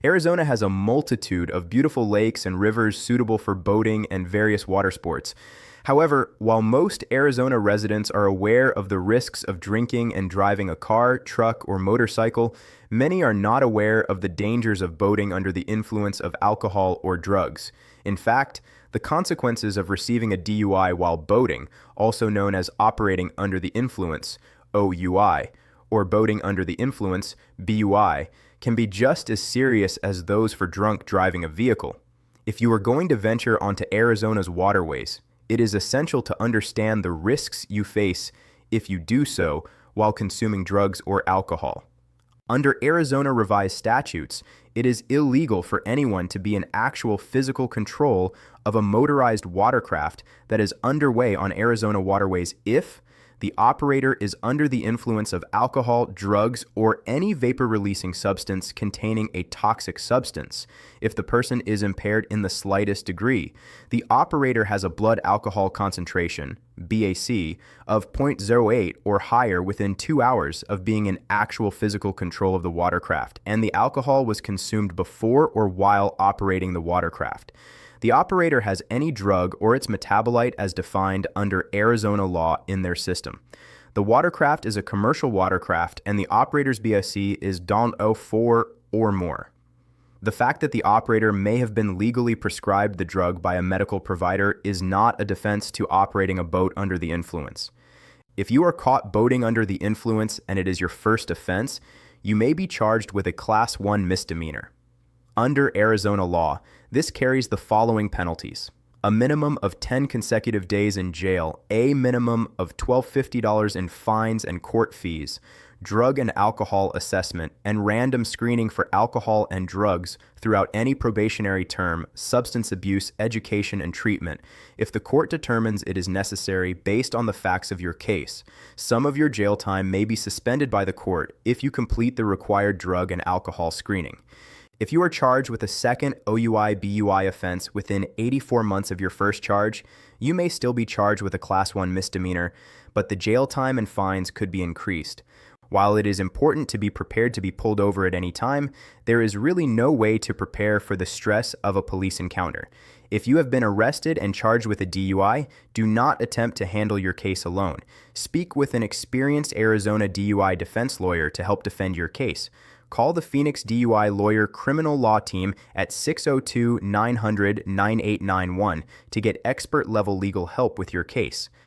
Arizona has a multitude of beautiful lakes and rivers suitable for boating and various water sports. However, while most Arizona residents are aware of the risks of drinking and driving a car, truck, or motorcycle, many are not aware of the dangers of boating under the influence of alcohol or drugs. In fact, the consequences of receiving a DUI while boating, also known as operating under the influence, OUI, or boating under the influence, BUI, can be just as serious as those for drunk driving a vehicle. If you are going to venture onto Arizona's waterways, it is essential to understand the risks you face if you do so while consuming drugs or alcohol. Under Arizona Revised Statutes, it is illegal for anyone to be in actual physical control of a motorized watercraft that is underway on Arizona waterways if the operator is under the influence of alcohol, drugs, or any vapor-releasing substance containing a toxic substance. If the person is impaired in the slightest degree, the operator has a blood alcohol concentration, BAC, of 0.08 or higher within 2 hours of being in actual physical control of the watercraft, and the alcohol was consumed before or while operating the watercraft. The operator has any drug or its metabolite as defined under Arizona law in their system. The watercraft is a commercial watercraft and the operator's BSC is 0.04 or more. The fact that the operator may have been legally prescribed the drug by a medical provider is not a defense to operating a boat under the influence. If you are caught boating under the influence and it is your first offense, you may be charged with a Class 1 misdemeanor. Under Arizona law, this carries the following penalties: a minimum of 10 consecutive days in jail, a minimum of $1,250 in fines and court fees, drug and alcohol assessment, and random screening for alcohol and drugs throughout any probationary term, substance abuse, education, and treatment, if the court determines it is necessary based on the facts of your case. Some of your jail time may be suspended by the court if you complete the required drug and alcohol screening. If you are charged with a second OUI-BUI offense within 84 months of your first charge, you may still be charged with a Class 1 misdemeanor, but the jail time and fines could be increased. While it is important to be prepared to be pulled over at any time, there is really no way to prepare for the stress of a police encounter. If you have been arrested and charged with a DUI, do not attempt to handle your case alone. Speak with an experienced Arizona DUI defense lawyer to help defend your case. Call the Phoenix DUI Lawyer criminal law team at 602-900-9891 to get expert-level legal help with your case.